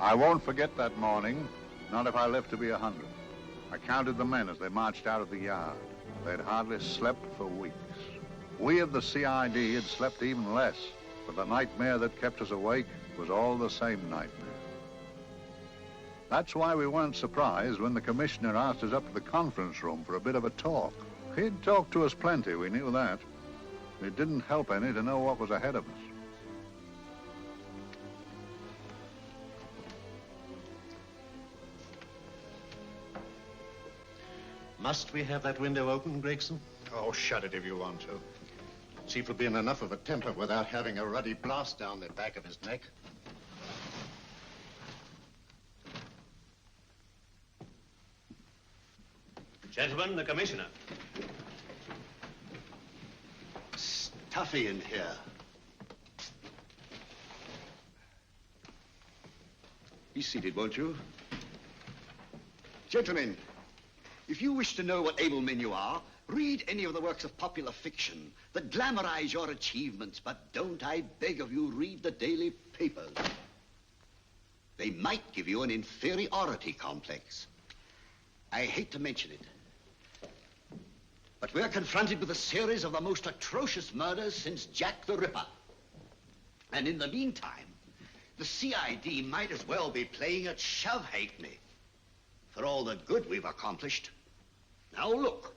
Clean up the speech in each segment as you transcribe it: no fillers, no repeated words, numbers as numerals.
I won't forget that morning, not if I live to be 100. I counted the men as they marched out of the yard. They'd hardly slept for weeks. We of the CID had slept even less, but the nightmare that kept us awake was all the same nightmare. That's why we weren't surprised when the commissioner asked us up to the conference room for a bit of a talk. He'd talked to us plenty, we knew that. It didn't help any to know what was ahead of us. Must we have that window open, Gregson? Oh, shut it if you want to. Chief will be in enough of a temper without having a ruddy blast down the back of his neck. Gentlemen, the commissioner. Stuffy in here. Be seated, won't you? Gentlemen, if you wish to know what able men you are, read any of the works of popular fiction that glamorize your achievements, but don't, I beg of you, read the daily papers. They might give you an inferiority complex. I hate to mention it, but we're confronted with a series of the most atrocious murders since Jack the Ripper. And in the meantime, the CID might as well be playing at shove halfpenny for all the good we've accomplished. Now look.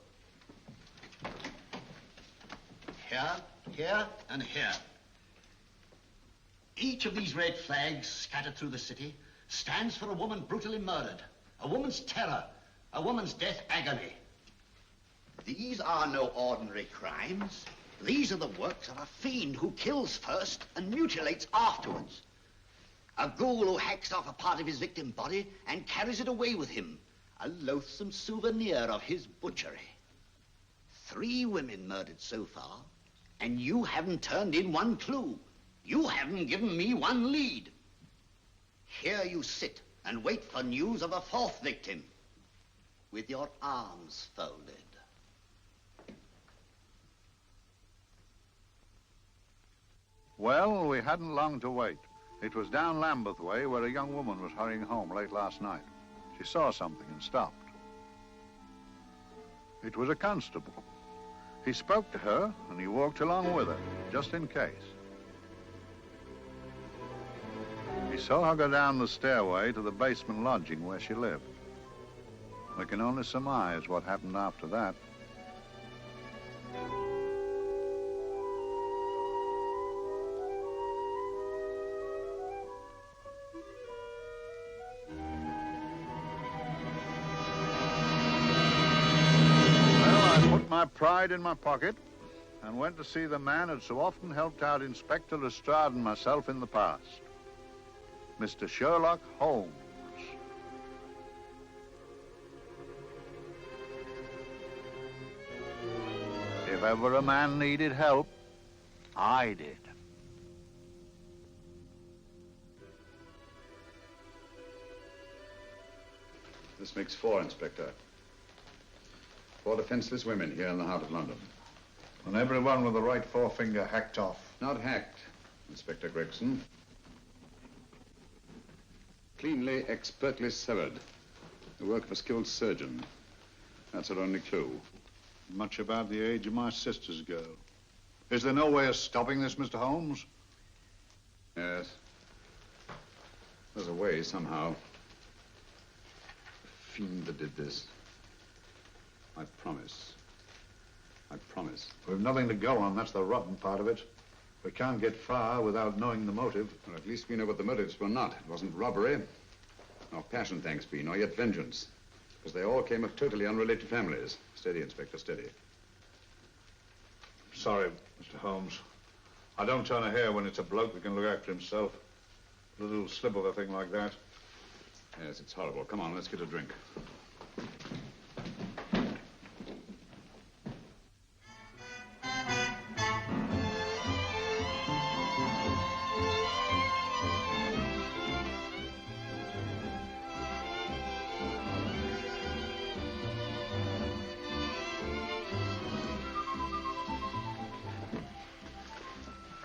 Here, here, and here. Each of these red flags scattered through the city stands for a woman brutally murdered, a woman's terror, a woman's death agony. These are no ordinary crimes. These are the works of a fiend who kills first and mutilates afterwards. A ghoul who hacks off a part of his victim's body and carries it away with him, a loathsome souvenir of his butchery. 3 women murdered so far, and you haven't turned in one clue. You haven't given me one lead. Here you sit and wait for news of a 4th victim, with your arms folded. Well, we hadn't long to wait. It was down Lambeth Way where a young woman was hurrying home late last night. She saw something and stopped. It was a constable. He spoke to her and he walked along with her, just in case. He saw her go down the stairway to the basement lodging where she lived. We can only surmise what happened after that. My pride in my pocket and went to see the man who'd so often helped out Inspector Lestrade and myself in the past, Mr. Sherlock Holmes. If ever a man needed help, I did. This makes 4, Inspector. 4 defenseless women here in the heart of London. And everyone with the right forefinger hacked off. Not hacked, Inspector Gregson. Cleanly, expertly severed. The work of a skilled surgeon. That's our only clue. Much about the age of my sister's girl. Is there no way of stopping this, Mr. Holmes? Yes. There's a way, somehow. The fiend that did this. I promise. I promise. We've nothing to go on. That's the rotten part of it. We can't get far without knowing the motive. Well, at least we know what the motives were not. It wasn't robbery, nor passion, thanks be, nor yet vengeance. Because they all came of totally unrelated families. Steady, Inspector, steady. Sorry, Mr. Holmes. I don't turn a hair when it's a bloke that can look after himself. A little slip of a thing like that. Yes, it's horrible. Come on, let's get a drink.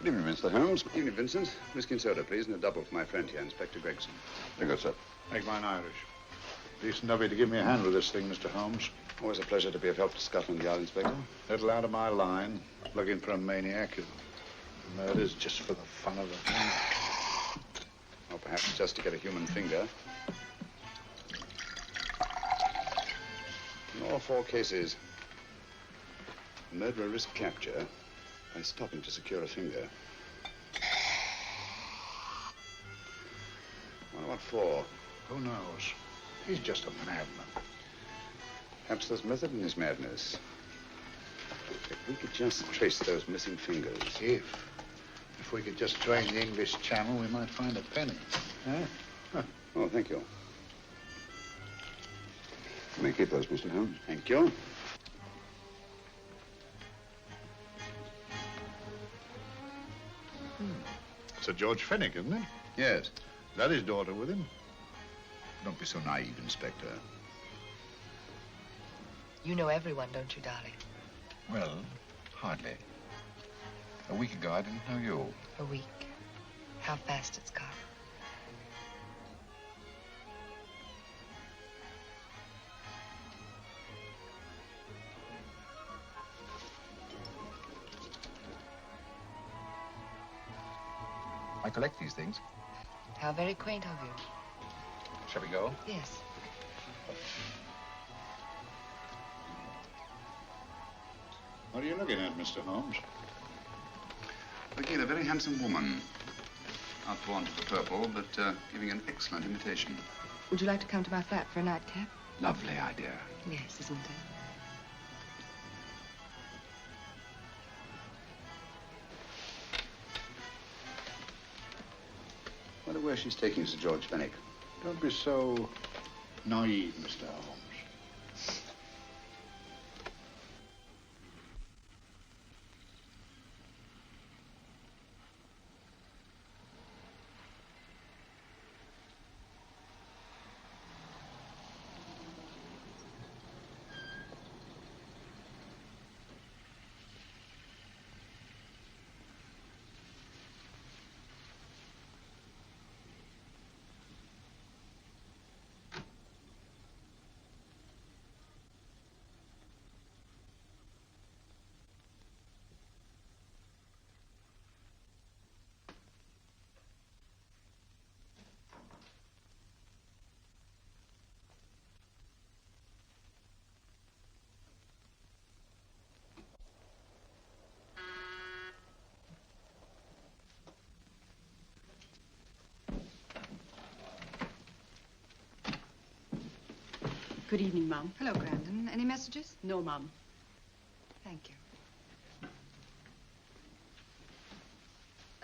Good evening, Mr. Holmes. Evening, Vincent. Whiskey and soda, please, and a double for my friend here, Inspector Gregson. Very good, sir. Make mine Irish. Decent of you to give me a hand with this thing, Mr. Holmes. Always a pleasure to be of help to Scotland Yard, Inspector. Little out of my line, looking for a maniac who murders just for the fun of it. Or perhaps just to get a human finger. In all 4 cases, the murderer risked capture by stopping to secure a finger. Wonder what for? Who knows? He's just a madman. Perhaps there's method in his madness. If we could just trace those missing fingers. If we could just drain the English Channel, we might find a penny. Huh? Oh, thank you. You may keep those, Mr. Holmes. Thank you. Sir George Fenwick, isn't it? Yes. Is that his daughter with him? Don't be so naive, Inspector. You know everyone, don't you, darling? Well, hardly. A week ago, I didn't know you. A week. How fast it's gone. I collect these things. How very quaint of you. Shall we go? Yes. What are you looking at, Mr. Holmes? Looking at a very handsome woman. Not drawn to the purple, but giving an excellent imitation. Would you like to come to my flat for a nightcap? Lovely idea. Yes, isn't it? Wonder where she's taking Sir George Fenwick. Don't be so naive, Mr. Holmes. Good evening, Mum. Hello, Grandon. Any messages? No, Mum. Thank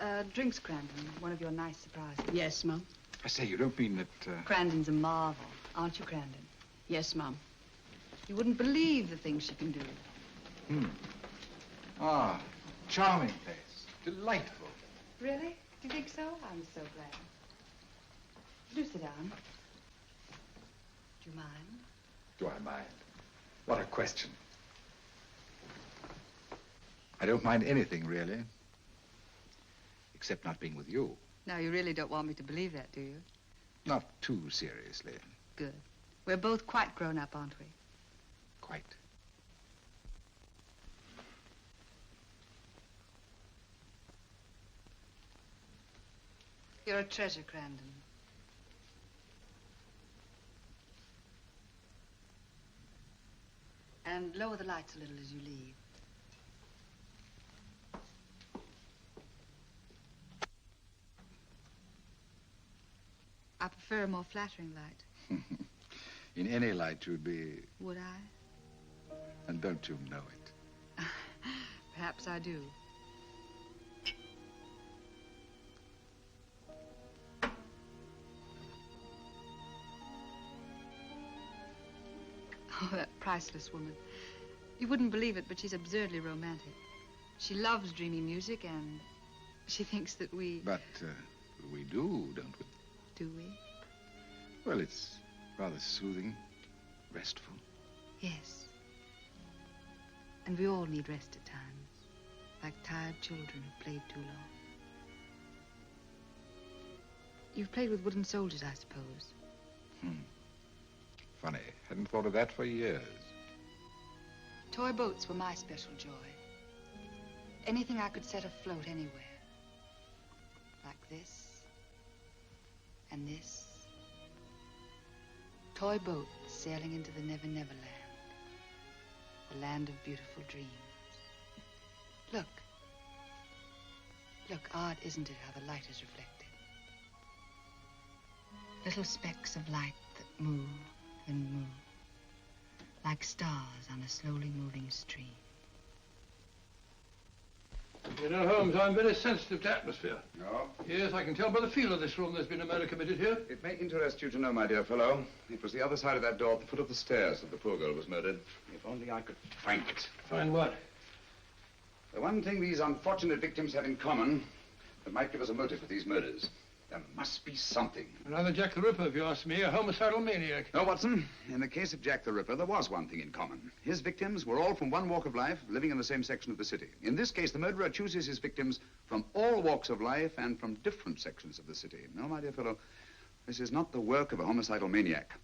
you. Drinks, Grandon. One of your nice surprises. Yes, Mum. I say, you don't mean that, Grandon's a marvel, aren't you, Grandon? Yes, Mum. You wouldn't believe the things she can do. Ah, charming place. Delightful. Really? Do you think so? I'm so glad. Do sit down. Do you mind? Do I mind? What a question. I don't mind anything, really. Except not being with you. Now, you really don't want me to believe that, do you? Not too seriously. Good. We're both quite grown up, aren't we? Quite. You're a treasure, Grandon. And lower the lights a little as you leave. I prefer a more flattering light. In any light, you'd be... Would I? And don't you know it? Perhaps I do. Oh, that priceless woman. You wouldn't believe it, but she's absurdly romantic. She loves dreamy music, and she thinks that we... But we do, don't we? Do we? Well, it's rather soothing, restful. Yes. And we all need rest at times, like tired children who played too long. You've played with wooden soldiers, I suppose. Funny. Hadn't thought of that for years. Toy boats were my special joy. Anything I could set afloat anywhere. Like this. And this. Toy boats sailing into the Never Never Land. The land of beautiful dreams. Look. Look, odd, isn't it, how the light is reflected? Little specks of light that move and move. Like stars on a slowly moving stream. You know, Holmes, I'm very sensitive to atmosphere. No? Yes, I can tell by the feel of this room there's been a murder committed here. It may interest you to know, my dear fellow, it was the other side of that door at the foot of the stairs that the poor girl was murdered. If only I could find it. Find what? The one thing these unfortunate victims have in common that might give us a motive for these murders. There must be something. Another Jack the Ripper, if you ask me, a homicidal maniac. No, Watson. In the case of Jack the Ripper, there was one thing in common. His victims were all from one walk of life, living in the same section of the city. In this case, the murderer chooses his victims from all walks of life and from different sections of the city. No, my dear fellow, this is not the work of a homicidal maniac.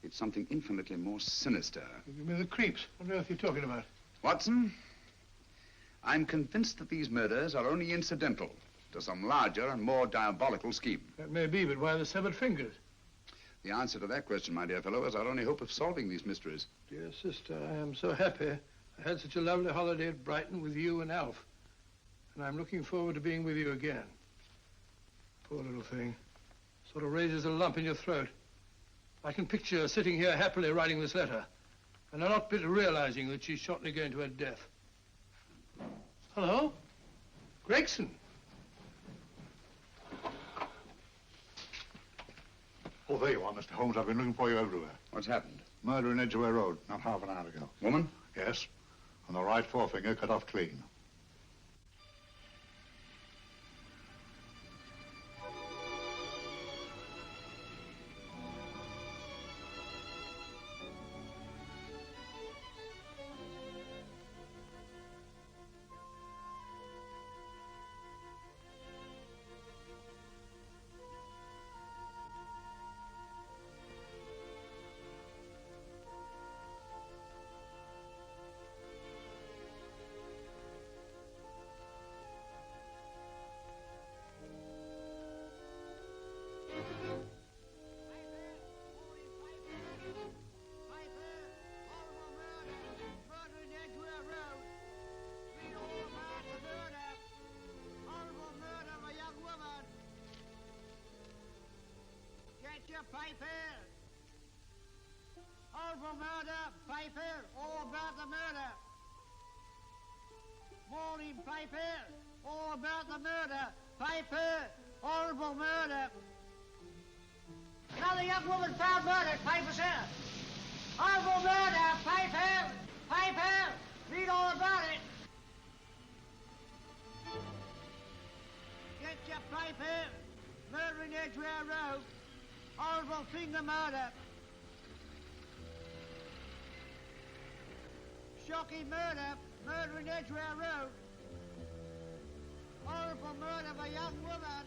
It's something infinitely more sinister. You give me the creeps. What on earth are you talking about? Watson, I'm convinced that these murders are only incidental to some larger and more diabolical scheme. That may be, but why the severed fingers? The answer to that question, my dear fellow, is our only hope of solving these mysteries. Dear sister, I am so happy. I had such a lovely holiday at Brighton with you and Alf. And I'm looking forward to being with you again. Poor little thing. Sort of raises a lump in your throat. I can picture her sitting here happily writing this letter. And I'm not bit realizing that she's shortly going to her death. Hello? Gregson. Oh, there you are, Mr. Holmes. I've been looking for you everywhere. What's happened? Murder in Edgware Road, not half an hour ago. Woman? Yes. And the right forefinger cut off clean. Piper! Horrible murder, Piper! All about the murder! Morning, Piper! All about the murder! Piper! Horrible murder! Another young woman found murdered, Piper, sir! Horrible murder, Piper! Piper! Read all about it! Get your Piper! Murder in Edgware Road! Horrible finger murder. Shocking murder. Murder in Edgware Road. Horrible murder of a young woman.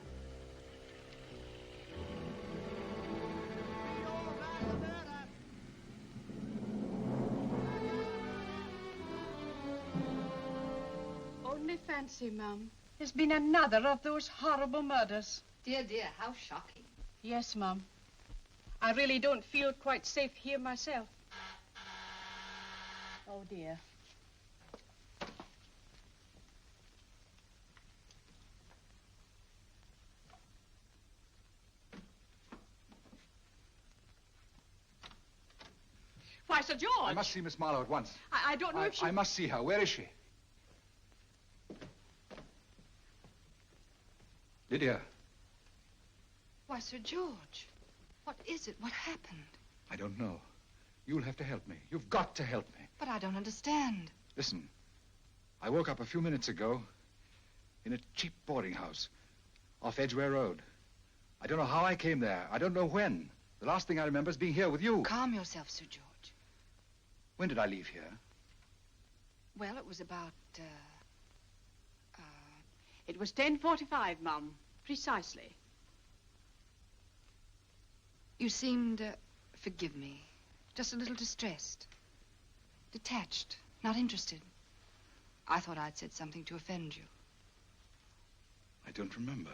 Read all about the murder. Only fancy, Mum. There's been another of those horrible murders. Dear, dear, how shocking. Yes, Mum. I really don't feel quite safe here myself. Oh, dear. Why, Sir George! I must see Miss Marlowe at once. I don't know if she... I must see her. Where is she? Lydia. Why, Sir George, what is it? What happened? I don't know. You'll have to help me. You've got to help me. But I don't understand. Listen, I woke up a few minutes ago in a cheap boarding house off Edgware Road. I don't know how I came there. I don't know when. The last thing I remember is being here with you. Calm yourself, Sir George. When did I leave here? Well, it was about, It was 10:45, Mum. Precisely. You seemed, forgive me, just a little distressed. Detached, not interested. I thought I'd said something to offend you. I don't remember.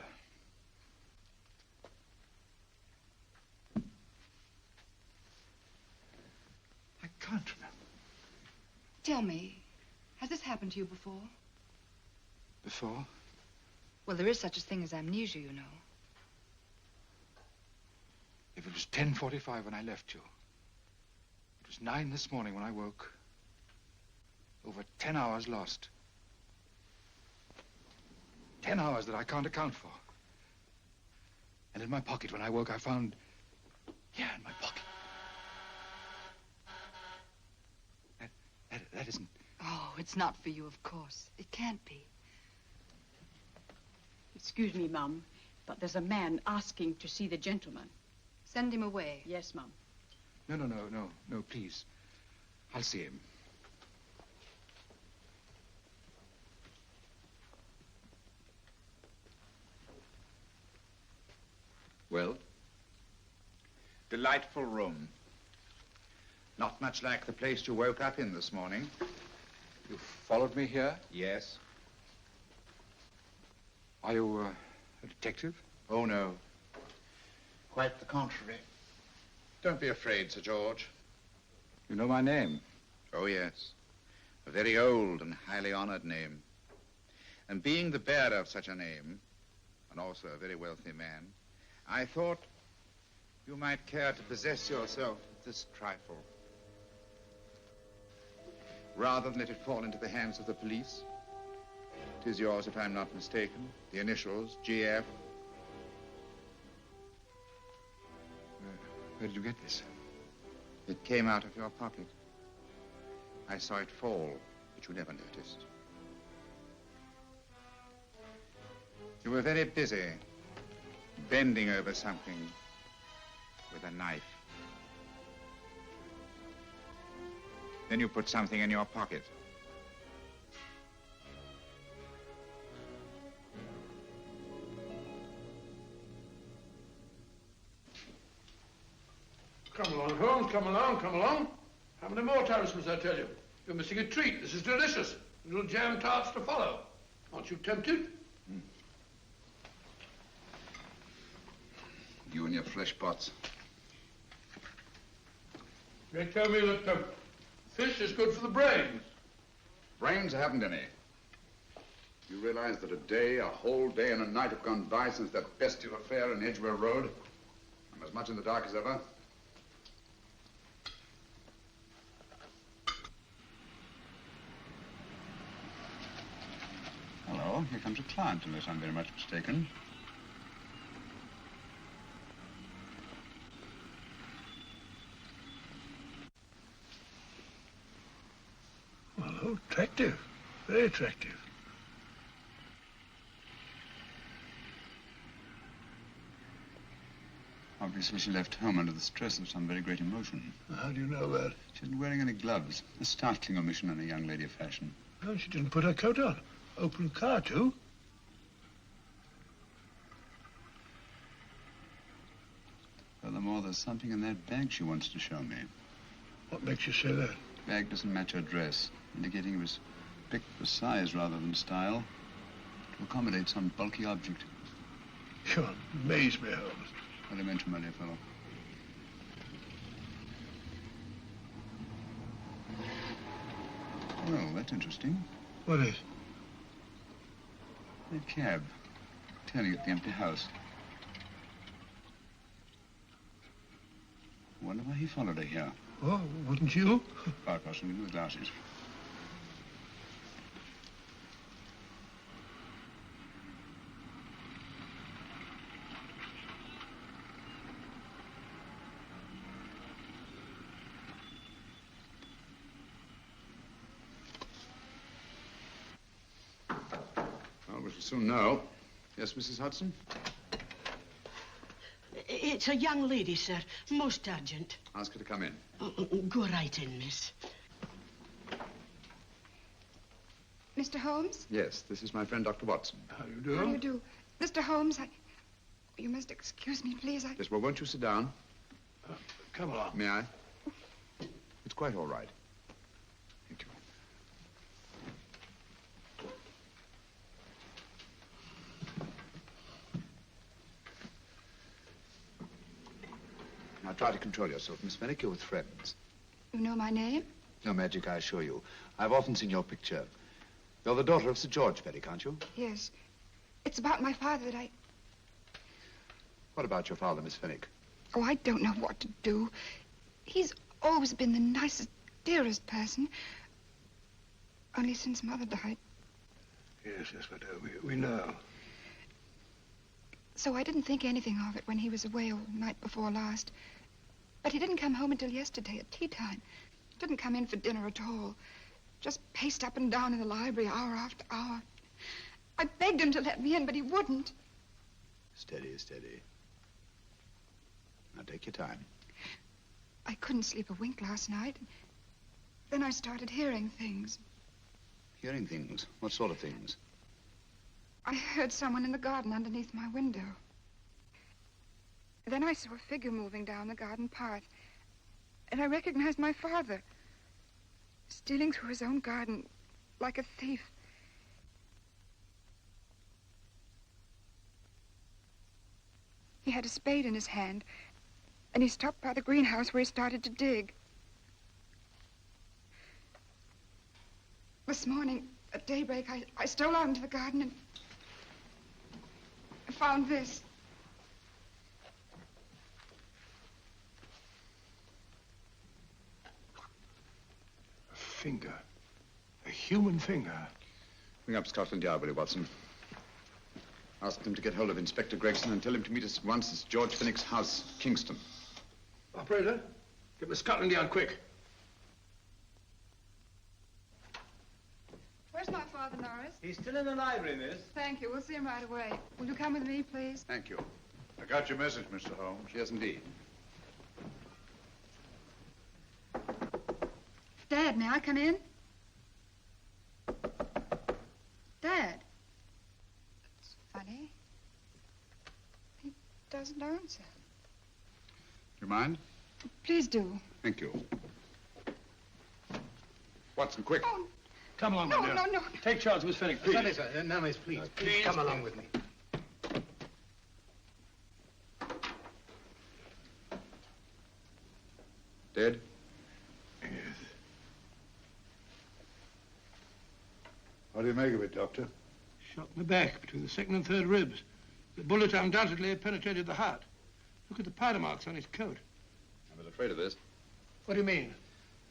I can't remember. Tell me, has this happened to you before? Before? Well, there is such a thing as amnesia, you know. If it was 10:45 when I left you, it was 9 this morning when I woke. Over 10 hours lost. 10 hours that I can't account for. And in my pocket when I woke, I found... Yeah, in my pocket. That isn't... Oh, it's not for you, of course. It can't be. Excuse me, Mum, but there's a man asking to see the gentleman. Send him away. Yes, Mum. No, please. I'll see him. Well? Delightful room. Not much like the place you woke up in this morning. You followed me here? Yes. Are you a detective? Oh, no. Quite the contrary. Don't be afraid, Sir George. You know my name? Oh, yes. A very old and highly honored name. And being the bearer of such a name, and also a very wealthy man, I thought you might care to possess yourself of this trifle. Rather than let it fall into the hands of the police. It is yours, if I'm not mistaken. The initials, GF. Where did you get this? It came out of your pocket. I saw it fall, but you never noticed. You were very busy, bending over something with a knife. Then you put something in your pocket. Come along, Holmes, come along, come along. How many more times must I tell you? You're missing a treat. This is delicious. Little jam tarts to follow. Aren't you tempted? You and your fresh pots. They tell me that fish is good for the brains. Brains, I haven't any. You realize that a whole day and a night have gone by since that bestial affair in Edgware Road? I'm as much in the dark as ever. Hello, here comes a client, unless I'm very much mistaken. Hello, attractive. Very attractive. Obviously, she left home under the stress of some very great emotion. How do you know that? She isn't wearing any gloves. A startling omission in a young lady of fashion. Oh, she didn't put her coat on. Open car, too. Furthermore, there's something in that bag she wants to show me. What makes you say that? The bag doesn't match her dress, indicating it was picked for size rather than style, to accommodate some bulky object. You amaze me, Holmes. What I mention, my dear fellow. Well, that's interesting. What is? That cab, turning at the empty house. Wonder why he followed her here. Oh, wouldn't you? Quite possibly with glasses. Well, we shall soon know. Yes, Mrs. Hudson? It's a young lady, sir. Most urgent. Ask her to come in. Go right in, miss. Mr. Holmes? Yes, this is my friend, Dr. Watson. How do you do? How do you do? Mr. Holmes, you must excuse me, please. Yes, well, won't you sit down? Come along. May I? It's quite all right. Thank you. Now try to control yourself, Miss Fenwick. You're with friends. You know my name? No magic, I assure you. I've often seen your picture. You're the daughter of Sir George Fenwick, aren't you? Yes. It's about my father that I... What about your father, Miss Fenwick? Oh, I don't know what to do. He's always been the nicest, dearest person. Only since Mother died. Yes, we do. We know. So I didn't think anything of it when he was away all night before last. But he didn't come home until yesterday at tea time. Didn't come in for dinner at all. Just paced up and down in the library hour after hour. I begged him to let me in, but he wouldn't. Steady, steady. Now take your time. I couldn't sleep a wink last night. Then I started hearing things. Hearing things? What sort of things? I heard someone in the garden underneath my window. Then I saw a figure moving down the garden path. And I recognized my father. Stealing through his own garden like a thief. He had a spade in his hand. And he stopped by the greenhouse where he started to dig. This morning, at daybreak, I stole out into the garden and I found this. A finger. A human finger. Bring up Scotland Yard, will you, Watson? Ask them to get hold of Inspector Gregson and tell him to meet us at once at George Fenwick's house, Kingston. Operator, get me Scotland Yard quick. Where's my father, Norris? He's still in the library, miss. Thank you. We'll see him right away. Will you come with me, please? Thank you. I got your message, Mr. Holmes. Yes, indeed. Dad, may I come in? Dad. It's funny. He doesn't answer. You mind? Please do. Thank you. Watson, quick. Oh, Come along, no, my dear. no, no. Take charge, Miss Fenwick, please. Sorry, sir. No, miss, please. Please come along with me. Dead? Yes. What do you make of it, Doctor? Shot in the back, between the second and third ribs. The bullet undoubtedly penetrated the heart. Look at the powder marks on his coat. I was afraid of this. What do you mean?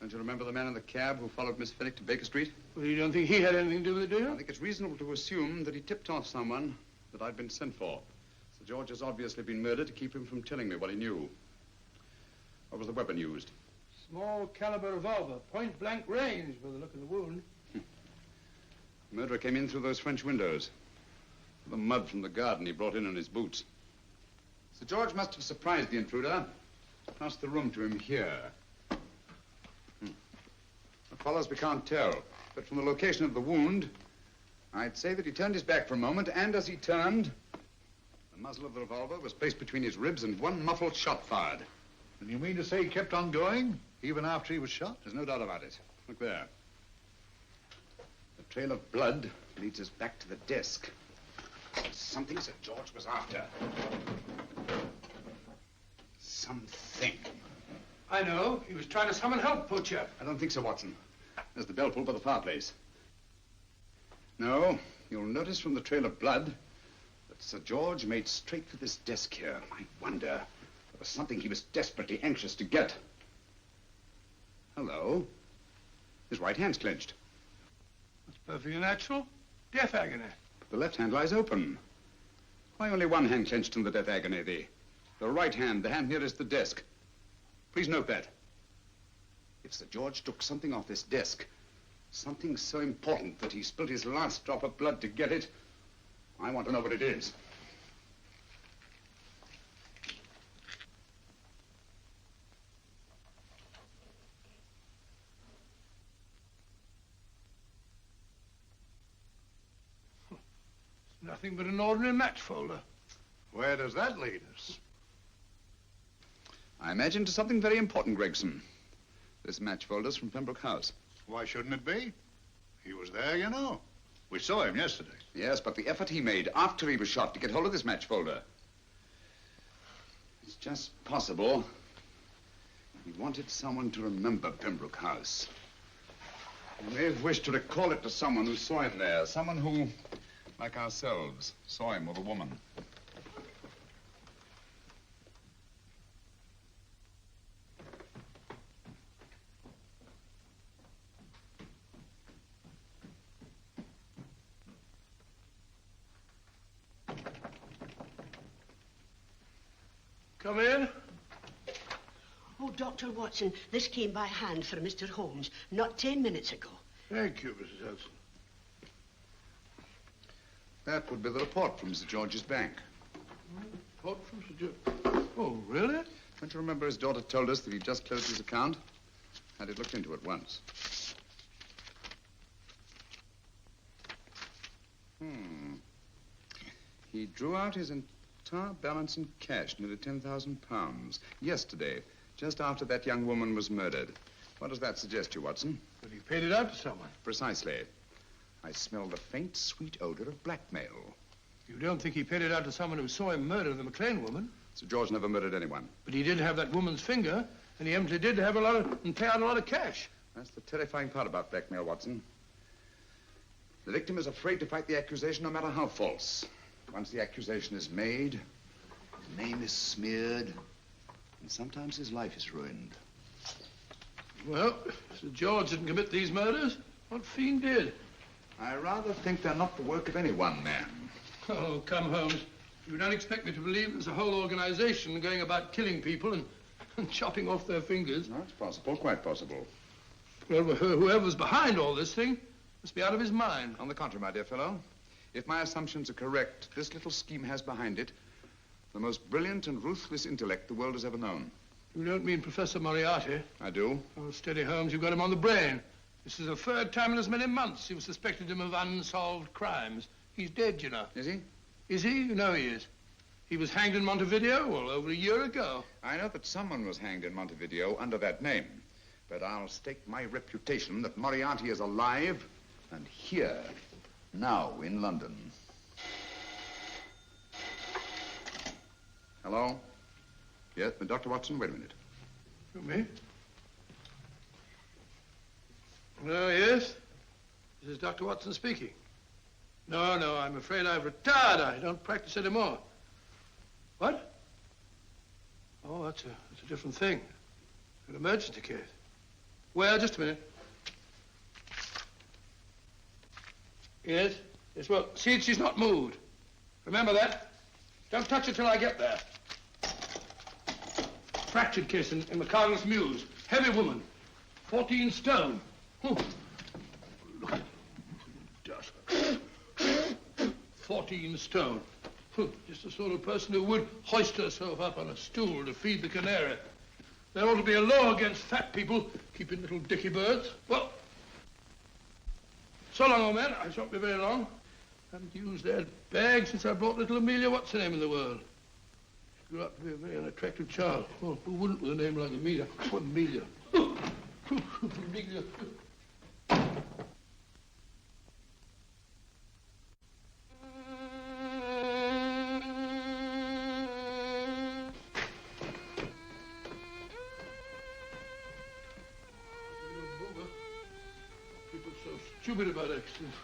Don't you remember the man in the cab who followed Miss Fenwick to Baker Street? Well, you don't think he had anything to do with it, do you? I think it's reasonable to assume that he tipped off someone that I'd been sent for. Sir George has obviously been murdered to keep him from telling me what he knew. What was the weapon used? Small caliber revolver, point blank range by the look of the wound. The murderer came in through those French windows. The mud from the garden he brought in on his boots. Sir George must have surprised the intruder. Passed the room to him here. What follows we can't tell. But from the location of the wound, I'd say that he turned his back for a moment, and as he turned, the muzzle of the revolver was placed between his ribs and one muffled shot fired. And you mean to say he kept on going, even after he was shot? There's no doubt about it. Look there. The trail of blood leads us back to the desk. Something Sir George was after. Something. I know. He was trying to summon help, poor chap. I don't think so, Watson. There's the bell pull by the fireplace. No, you'll notice from the trail of blood that Sir George made straight for this desk here. I wonder, there was something he was desperately anxious to get. Hello. His right hand's clenched. That's perfectly natural. Death agony. But the left hand lies open. Why only one hand clenched in the death agony? The right hand, the hand nearest the desk. Please note that. If Sir George took something off this desk, something so important that he spilled his last drop of blood to get it, I want to know what it is. Nothing but an ordinary match folder. Where does that lead us? I imagine to something very important, Gregson. This match folder's from Pembroke House. Why shouldn't it be? He was there, you know. We saw him yesterday. Yes, but the effort he made after he was shot to get hold of this match folder. It's just possible he wanted someone to remember Pembroke House. He may have wished to recall it to someone who saw him there. Someone who, like ourselves, saw him with a woman. Come in. Oh, Dr. Watson, this came by hand for Mr. Holmes not 10 minutes ago. Thank you, Mrs. Hudson. That would be the report from Sir George's bank. Report from Sir George. Oh, really? Don't you remember his daughter told us that he'd just closed his account? Had it looked into at once. He drew out his entire balance in cash, nearly £10,000, yesterday, just after that young woman was murdered. What does that suggest you, Watson? But he paid it out to someone. Precisely. I smell the faint, sweet odor of blackmail. You don't think he paid it out to someone who saw him murder the McLean woman? Sir George never murdered anyone. But he did have that woman's finger, and he evidently did have and pay out a lot of cash. That's the terrifying part about blackmail, Watson. The victim is afraid to fight the accusation, no matter how false. Once the accusation is made, his name is smeared, and sometimes his life is ruined. Well, Sir George didn't commit these murders. What fiend did? I rather think they're not the work of any one man. Oh, come, Holmes. You don't expect me to believe there's a whole organization going about killing people and chopping off their fingers. No, it's possible, quite possible. Well, whoever's behind all this thing must be out of his mind. On the contrary, my dear fellow, if my assumptions are correct, this little scheme has behind it the most brilliant and ruthless intellect the world has ever known. You don't mean Professor Moriarty? I do. Oh, steady, Holmes. You've got him on the brain. This is the third time in as many months you've suspected him of unsolved crimes. He's dead, you know. Is he? Is he? You know he is. He was hanged in Montevideo, well, over a year ago. I know that someone was hanged in Montevideo under that name. But I'll stake my reputation that Moriarty is alive and here, now in London. Hello? Yes, Dr. Watson, wait a minute. Me? Yes? This is Dr. Watson speaking. No, I'm afraid I've retired. I don't practice anymore. What? Oh, that's a different thing. An emergency case. Well, just a minute. Yes? Yes, well, see, she's not moved. Remember that? Don't touch her till I get there. Fractured case in McCardle's Mews. Heavy woman. 14 stone. Look at dust. 14 stone. Just the sort of person who would hoist herself up on a stool to feed the canary. There ought to be a law against fat people keeping little dicky birds. Well, so long, old man. I shan't be very long. Haven't used that bag since I brought little Amelia what's her name in the world. She grew up to be a very unattractive child. Well, who wouldn't with a name like Amelia? Oh, Amelia. Amelia. People so stupid about accidents.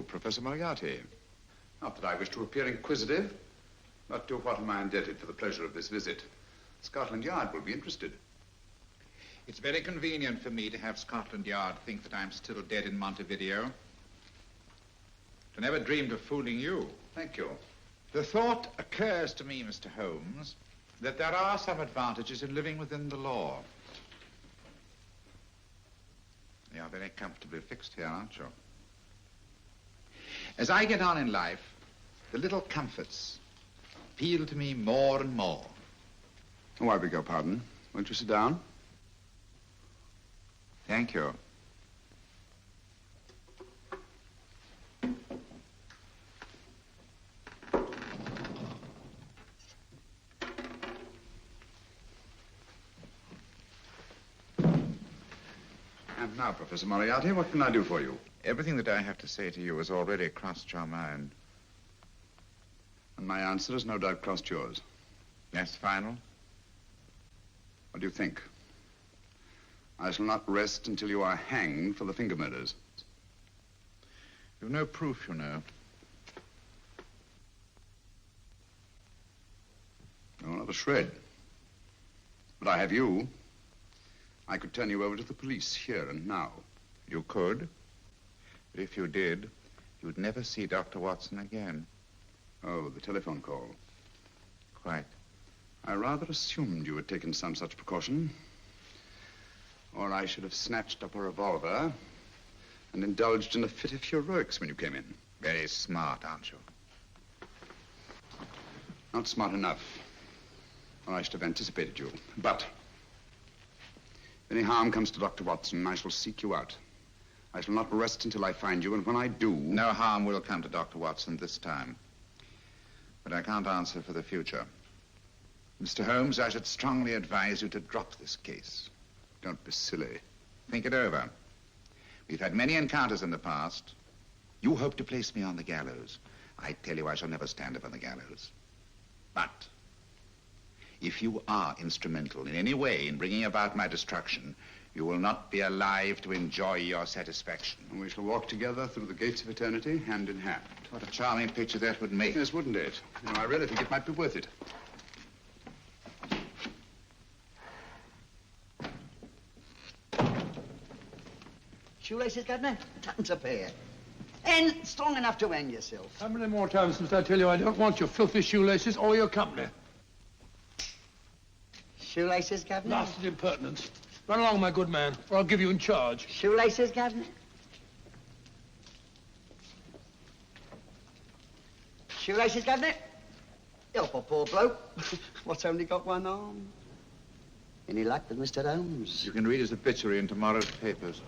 Professor Moriarty. Not that I wish to appear inquisitive, but to what am I indebted for the pleasure of this visit? Scotland Yard will be interested. It's very convenient for me to have Scotland Yard think that I'm still dead in Montevideo. I never dreamed of fooling you. Thank you. The thought occurs to me, Mr. Holmes, that there are some advantages in living within the law. You are very comfortably fixed here, aren't you? As I get on in life, the little comforts appeal to me more and more. Oh, I beg your pardon. Won't you sit down? Thank you. And now, Professor Moriarty, what can I do for you? Everything that I have to say to you has already crossed your mind. And my answer has no doubt crossed yours. That's final? What do you think? I shall not rest until you are hanged for the finger murders. You've no proof, you know. No, not a shred. But I have you. I could turn you over to the police here and now. You could. But if you did, you'd never see Dr. Watson again. Oh, the telephone call. Quite. I rather assumed you had taken some such precaution. Or I should have snatched up a revolver and indulged in a fit of heroics when you came in. Very smart, aren't you? Not smart enough. Or I should have anticipated you. But if any harm comes to Dr. Watson, I shall seek you out. I shall not rest until I find you, and when I do... No harm will come to Dr. Watson this time. But I can't answer for the future. Mr. Holmes, I should strongly advise you to drop this case. Don't be silly. Think it over. We've had many encounters in the past. You hope to place me on the gallows. I tell you, I shall never stand up on the gallows. But if you are instrumental in any way in bringing about my destruction, you will not be alive to enjoy your satisfaction. And we shall walk together through the gates of eternity, hand in hand. What a charming picture that would make. Yes, wouldn't it? You know, I really think it might be worth it. Shoelaces, Governor? Tuppence a pair. And strong enough to hang yourself. How many more times must I tell you I don't want your filthy shoelaces or your company? Shoelaces, Governor? Blasted impertinence. Run along, my good man, or I'll give you in charge. Shoelaces, Governor? Shoelaces, Governor? Help a poor bloke. What's only got one arm? Any luck with Mr. Holmes? You can read his obituary in tomorrow's papers.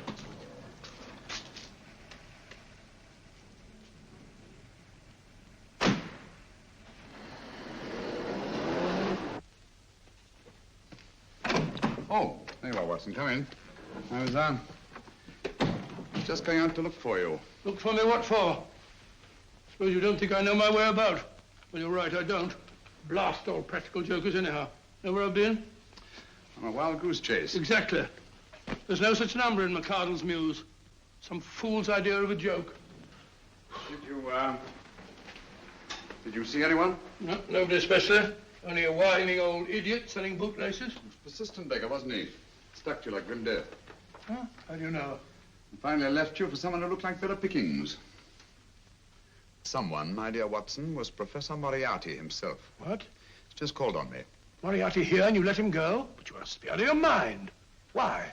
Oh, there you are, Watson. Come in. I was, just going out to look for you. Look for me what for? Suppose you don't think I know my way about. Well, you're right, I don't. Blast all practical jokers anyhow. Know where I've been? On a wild goose chase. Exactly. There's no such number in McCardle's Muse. Some fool's idea of a joke. Did you see anyone? No, nobody especially. Only a whining old idiot selling bootlaces. Persistent beggar, wasn't he? Stuck to you like grim death. Huh? How do you know? And finally left you for someone who looked like better pickings. Someone, my dear Watson, was Professor Moriarty himself. What? He's just called on me. Moriarty here and you let him go? But you must be out of your mind. Why?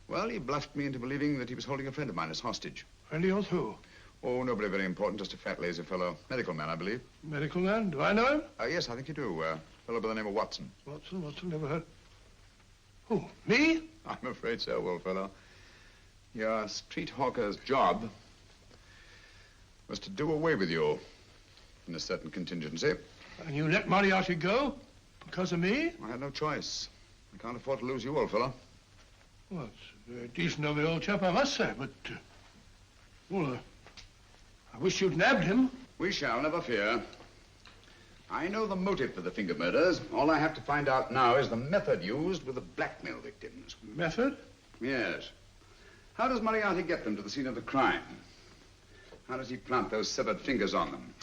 Well, he bluffed me into believing that he was holding a friend of mine as hostage. Friend of yours who? Oh, nobody very important, just a fat, lazy fellow. Medical man, I believe. Medical man? Do I know him? Yes, I think you do. Fellow by the name of Watson. Watson, never heard. Who, me? I'm afraid so, old fellow. Your street hawker's job was to do away with you in a certain contingency. And you let Moriarty go? Because of me? I had no choice. I can't afford to lose you, old fellow. Well, it's very decent of the old chap, I must say, but... I wish you'd nabbed him. We shall, never fear. I know the motive for the finger murders. All I have to find out now is the method used with the blackmail victims. Method? Yes. How does Moriarty get them to the scene of the crime? How does he plant those severed fingers on them?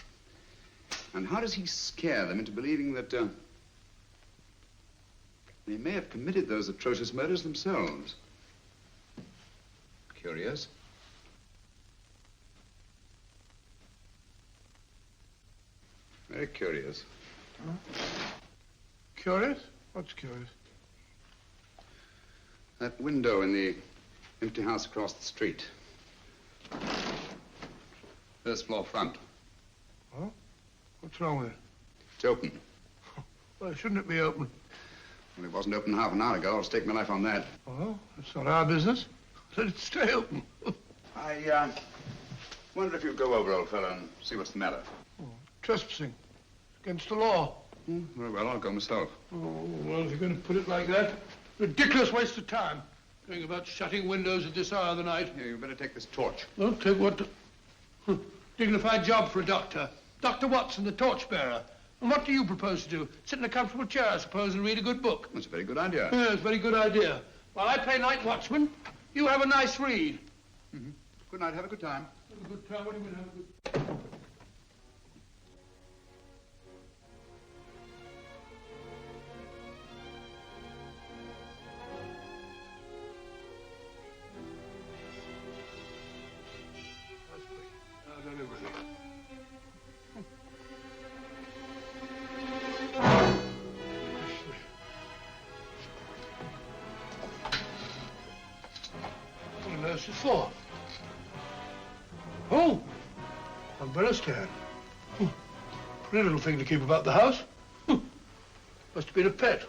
And how does he scare them into believing that they may have committed those atrocious murders themselves? Curious. Very curious. Huh? Curious? What's curious? That window in the empty house across the street. First floor front. Oh? What's wrong with it? It's open. Well, shouldn't it be open? Well, it wasn't open half an hour ago. I'll stake my life on that. Well, that's not our business. Let it stay open. I wonder if you'd go over, old fellow, and see what's the matter. Oh, trespassing. Against the law. Very well, I'll go myself. Oh, well, if you're going to put it like that, ridiculous waste of time. Going about shutting windows at this hour of the night. Here, you better take this torch. Well, take what? Dignified job for a doctor. Dr. Watson, the torchbearer. And what do you propose to do? Sit in a comfortable chair, I suppose, and read a good book? That's a very good idea. Yes, very good idea. While I play night watchman, you have a nice read. Mm-hmm. Good night. Have a good time. Have a good time. What do you mean, have a good... For? Oh, umbrella stand. Pretty little thing to keep about the house. Must have been a pet.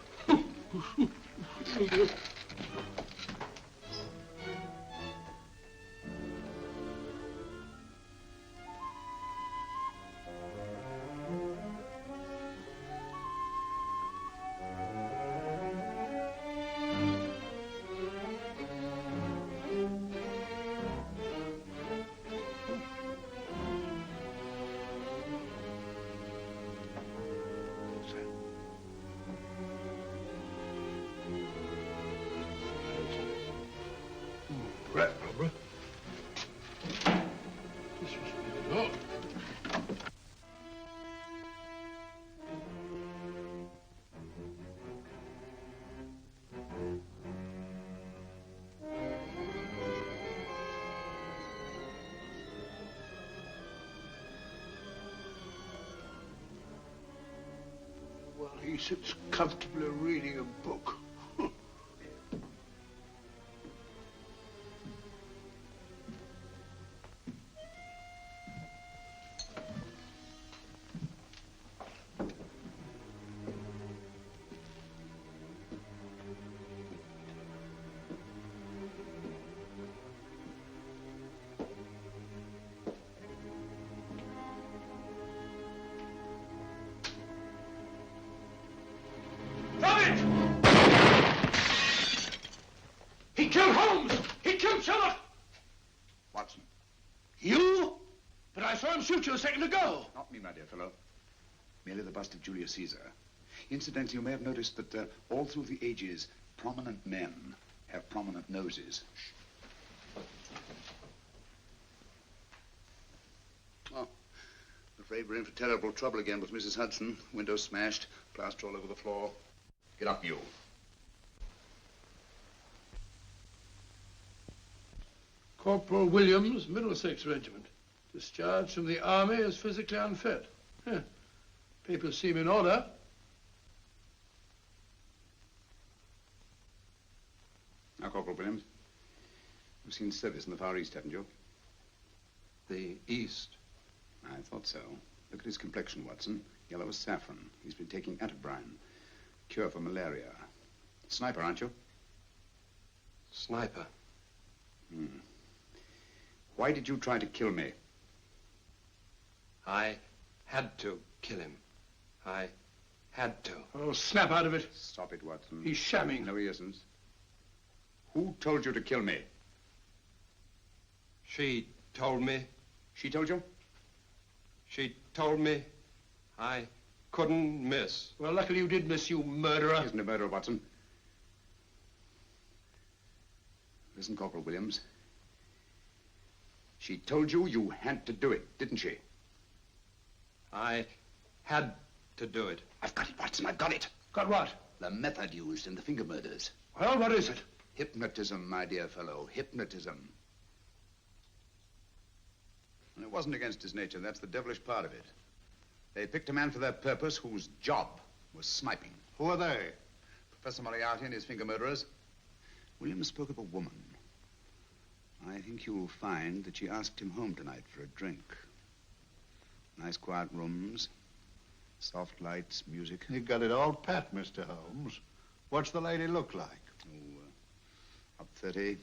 Rat robber. This must be the dog. Well, he sits comfortably reading a book. He killed Holmes! He killed Sherlock! Watson. You? But I saw him shoot you a second ago. Not me, my dear fellow. Merely the bust of Julius Caesar. Incidentally, you may have noticed that all through the ages, prominent men have prominent noses. Oh, afraid we're in for terrible trouble again with Mrs. Hudson. Windows smashed, plaster all over the floor. Get up, you. Corporal Williams, Middlesex Regiment. Discharged from the army as physically unfit. Papers seem in order. Now, Corporal Williams, you've seen service in the Far East, haven't you? The East? I thought so. Look at his complexion, Watson. Yellow as saffron. He's been taking atabrine. Cure for malaria. Sniper, aren't you? Sniper. Why did you try to kill me? I had to kill him. I had to. Oh, snap out of it. Stop it, Watson. He's shamming. No, he isn't. Who told you to kill me? She told me. She told you? She told me I couldn't miss. Well, luckily you did miss, you murderer. He isn't a murderer, Watson. Listen, Corporal Williams. She told you you had to do it, didn't she? I had to do it. I've got it, Watson, I've got it. Got what? The method used in the finger murders. Well, what is it? Hypnotism, my dear fellow, hypnotism. And it wasn't against his nature, that's the devilish part of it. They picked a man for their purpose whose job was sniping. Who are they? Professor Moriarty and his finger murderers. Williams spoke of a woman. I think you'll find that she asked him home tonight for a drink. Nice quiet rooms, soft lights, music. You got it all pat, Mr. Holmes. What's the lady look like? Up 30,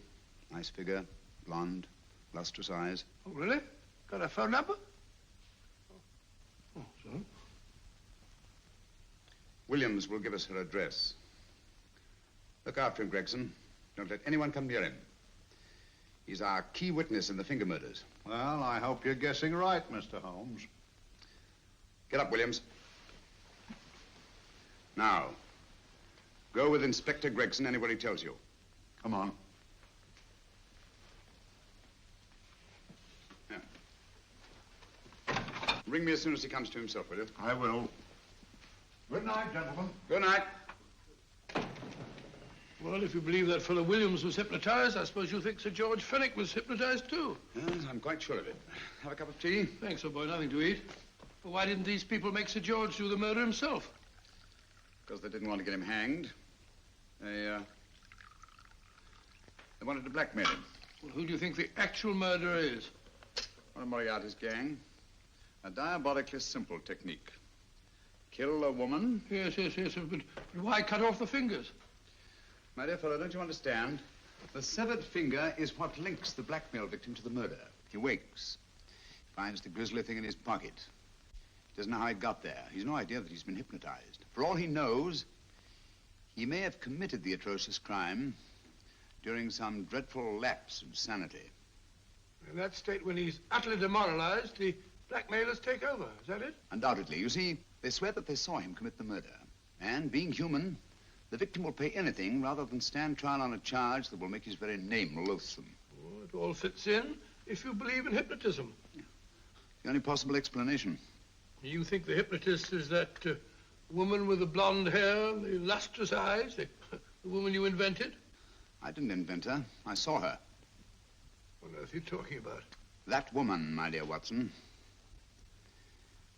nice figure, blonde, lustrous eyes. Oh, really? Got a phone number? Oh, so? Williams will give us her address. Look after him, Gregson. Don't let anyone come near him. He's our key witness in the finger murders. Well, I hope you're guessing right, Mr. Holmes. Get up, Williams. Now, go with Inspector Gregson anywhere he tells you. Come on. Yeah. Ring me as soon as he comes to himself, will you? I will. Good night, gentlemen. Good night. Well, if you believe that fellow Williams was hypnotized, I suppose you think Sir George Fenwick was hypnotized too. Yes, I'm quite sure of it. Have a cup of tea? Thanks, old boy. Nothing to eat. Well, why didn't these people make Sir George do the murder himself? Because they didn't want to get him hanged. They wanted to blackmail him. Well, who do you think the actual murderer is? One of Moriarty's gang. A diabolically simple technique. Kill a woman. Yes, but why cut off the fingers? My dear fellow, don't you understand? The severed finger is what links the blackmail victim to the murder. He wakes, finds the grisly thing in his pocket. He doesn't know how it got there. He's no idea that he's been hypnotized. For all he knows, he may have committed the atrocious crime during some dreadful lapse of sanity. In that state, when he's utterly demoralized, the blackmailers take over. Is that it? Undoubtedly. You see, they swear that they saw him commit the murder. And being human, the victim will pay anything rather than stand trial on a charge that will make his very name loathsome. Oh, it all fits in if you believe in hypnotism. Yeah. The only possible explanation. You think the hypnotist is that woman with the blonde hair and the lustrous eyes, the woman you invented? I didn't invent her. I saw her. What on earth are you talking about? That woman, my dear Watson,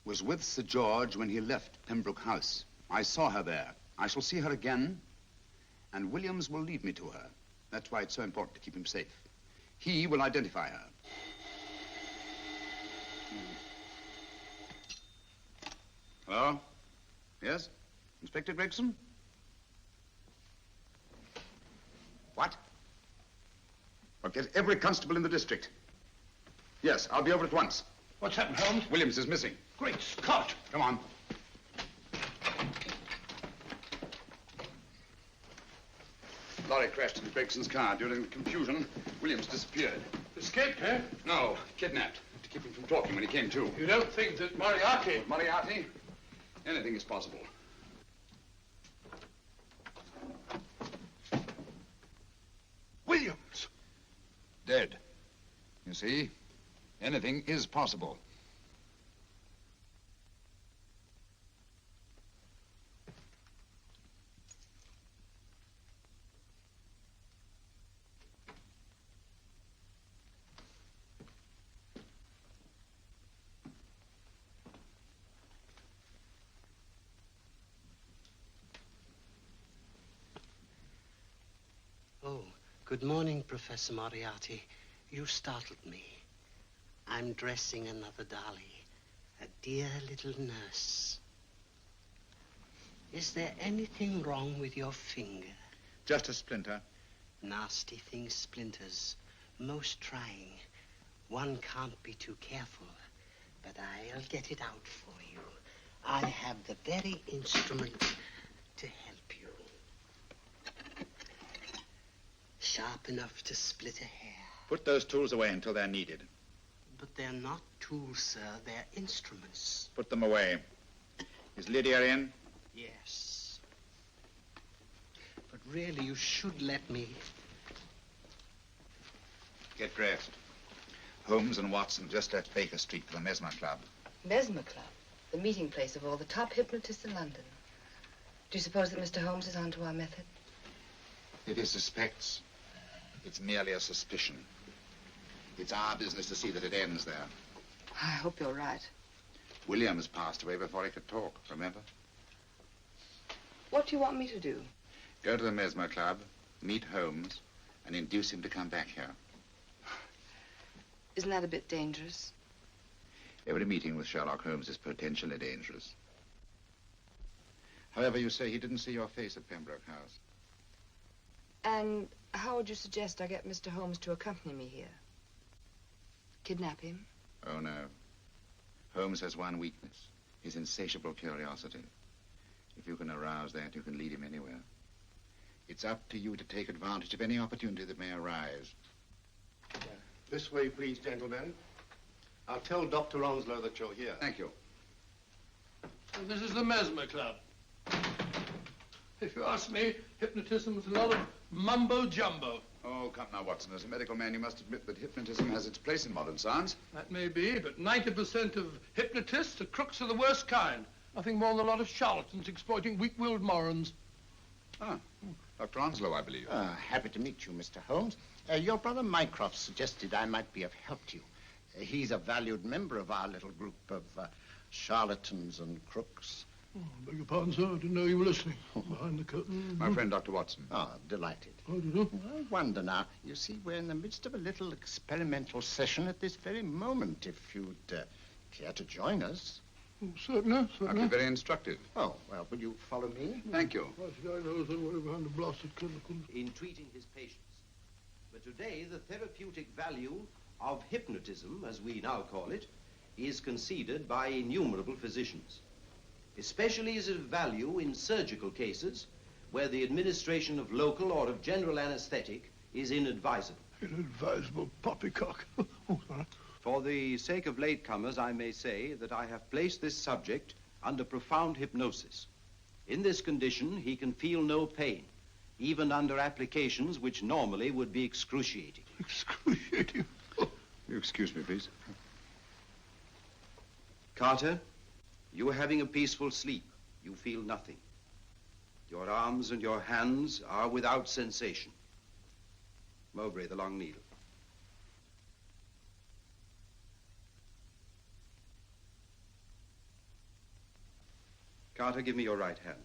was with Sir George when he left Pembroke House. I saw her there. I shall see her again, and Williams will lead me to her. That's why it's so important to keep him safe. He will identify her. Hello? Yes? Inspector Gregson? What? Well, get every constable in the district. Yes, I'll be over at once. What's happened, Holmes? Williams is missing. Great Scott! Come on. Lorry crashed into Gregson's car. During the confusion, Williams disappeared. Escaped, eh? No, kidnapped. To keep him from talking when he came to. You don't think that Moriarty... Moriarty? Anything is possible. Williams! Dead. You see? Anything is possible. Oh, good morning, Professor Moriarty. You startled me. I'm dressing another dolly, a dear little nurse. Is there anything wrong with your finger? Just a splinter. Nasty thing, splinters. Most trying. One can't be too careful, but I'll get it out for you. I have the very instrument to help you. Sharp enough to split a hair. Put those tools away until they're needed. But they're not tools, sir. They're instruments. Put them away. Is Lydia in? Yes. But really, you should let me. Get dressed. Holmes and Watson just left Baker Street for the Mesmer Club. Mesmer Club? The meeting place of all the top hypnotists in London. Do you suppose that Mr. Holmes is onto our method? If he suspects, it's merely a suspicion. It's our business to see that it ends there. I hope you're right. Williams passed away before he could talk, remember? What do you want me to do? Go to the Mesmer Club, meet Holmes, and induce him to come back here. Isn't that a bit dangerous? Every meeting with Sherlock Holmes is potentially dangerous. However, you say he didn't see your face at Pembroke House. And how would you suggest I get Mr. Holmes to accompany me here? Kidnap him? Oh, no. Holmes has one weakness, his insatiable curiosity. If you can arouse that, you can lead him anywhere. It's up to you to take advantage of any opportunity that may arise. This way, please, gentlemen. I'll tell Dr. Onslow that you're here. Thank you. So this is the Mesmer Club. If you ask me, hypnotism is a lot of mumbo-jumbo. Oh, come now, Watson. As a medical man, you must admit that hypnotism has its place in modern science. That may be, but 90% of hypnotists are crooks of the worst kind. Nothing more than a lot of charlatans exploiting weak-willed morons. Ah, Dr. Onslow, I believe. Happy to meet you, Mr. Holmes. Your brother Mycroft suggested I might be of help to you. He's a valued member of our little group of charlatans and crooks. Oh, beg your pardon, sir. I didn't know you were listening. Behind the curtain. My friend, Dr. Watson. Oh, delighted. How do you do? I wonder now. You see, we're in the midst of a little experimental session at this very moment. If you'd care to join us. Oh, certainly, certainly. That'd be very instructive. Oh, well, will you follow me? Thank you. Why should I know somebody behind the blasted curtain? In treating his patients. But today, the therapeutic value of hypnotism, as we now call it, is conceded by innumerable physicians. Especially is it of value in surgical cases where the administration of local or of general anesthetic is inadvisable. Inadvisable poppycock. Oh, sorry. For the sake of latecomers, I may say that I have placed this subject under profound hypnosis. In this condition, he can feel no pain, even under applications which normally would be excruciating. Excruciating? You excuse me, please. Carter, you are having a peaceful sleep. You feel nothing. Your arms and your hands are without sensation. Mowbray, the long needle. Carter, give me your right hand.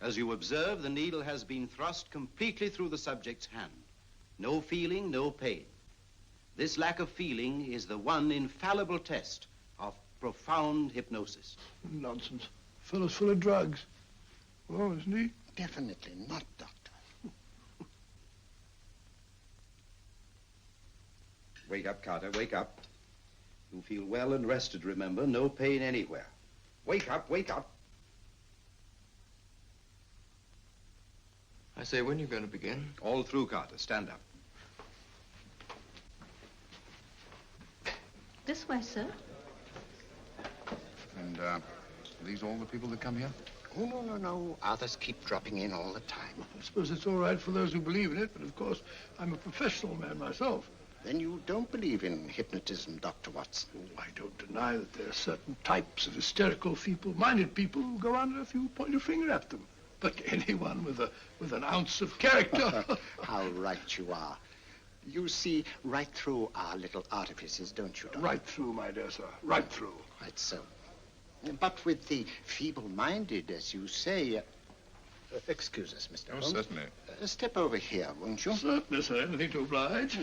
As you observe, the needle has been thrust completely through the subject's hand. No feeling, no pain. This lack of feeling is the one infallible test of profound hypnosis. Nonsense. Fellow's full of drugs. Oh, isn't he? Definitely not, Doctor. Wake up, Carter, wake up. You feel well and rested, remember. No pain anywhere. Wake up, wake up. I say, when are you going to begin? All through, Carter. Stand up. This way, sir. And, are these all the people that come here? Oh, no. Others keep dropping in all the time. I suppose it's all right for those who believe in it, but of course, I'm a professional man myself. Then you don't believe in hypnotism, Dr. Watson? Oh, I don't deny that there are certain types of hysterical, feeble-minded people who go under if you point your finger at them. But anyone with an ounce of character... How right you are. You see right through our little artifices, don't you, Doctor? Right through, my dear sir. Right through. Right so. But with the feeble-minded, as you say... excuse us, Mr. Holmes. Certainly. Step over here, won't you? Certainly, sir. Anything to oblige.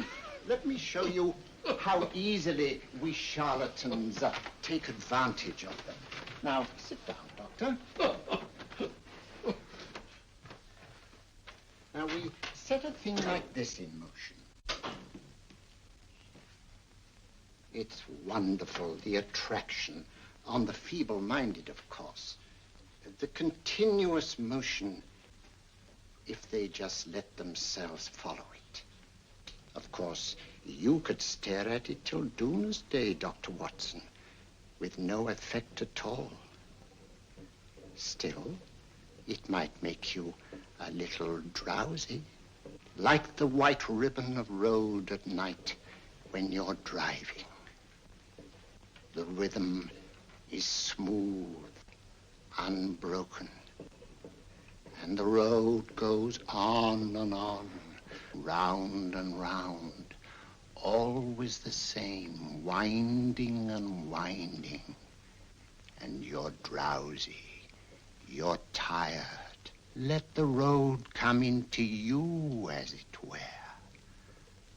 Let me show you how easily we charlatans take advantage of them. Now, sit down, Doctor. Now, we set a thing like this in motion. It's wonderful, the attraction on the feeble-minded, of course. The continuous motion, if they just let themselves follow it. Of course, you could stare at it till doomsday, Dr. Watson, with no effect at all. Still, it might make you a little drowsy, like the white ribbon of road at night when you're driving. The rhythm is smooth, unbroken, and the road goes on and on, round and round, always the same, winding and winding. And you're drowsy, you're tired. Let the road come into you, as it were.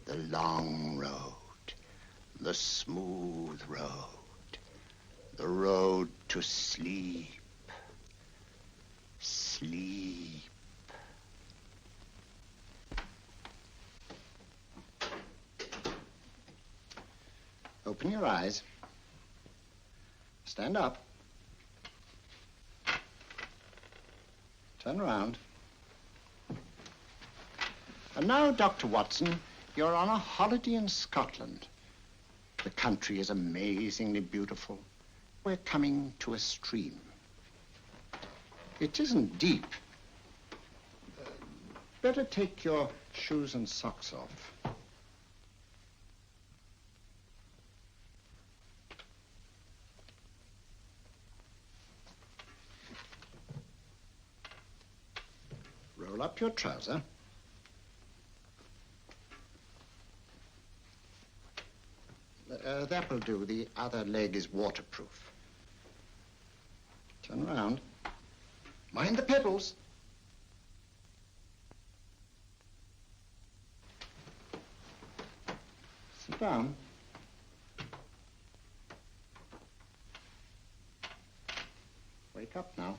The long road, the smooth road, the road to sleep. Sleep. Open your eyes. Stand up. Turn around. And now, Dr. Watson, you're on a holiday in Scotland. The country is amazingly beautiful. We're coming to a stream. It isn't deep. Better take your shoes and socks off. Roll up your trouser. That will do. The other leg is waterproof. Turn around. Mind the pedals. Sit down. Wake up now.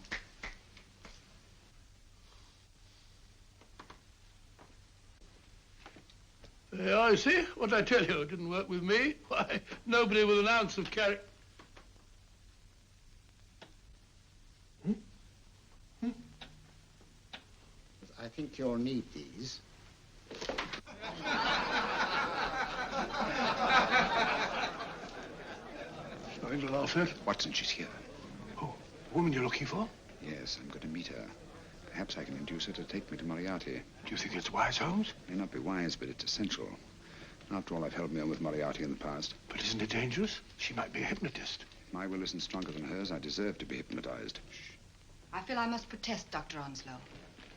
There, I see. What I tell you, it didn't work with me. Why, nobody with an ounce of character. I think you'll need these. Nothing to laugh at. Watson, she's here. Oh, the woman you're looking for? Yes, I'm going to meet her. Perhaps I can induce her to take me to Moriarty. Do you think it's wise, Holmes? May not be wise, but it's essential. After all, I've held me on with Moriarty in the past. But isn't it dangerous? She might be a hypnotist. If my will isn't stronger than hers, I deserve to be hypnotized. I feel I must protest, Dr. Onslow.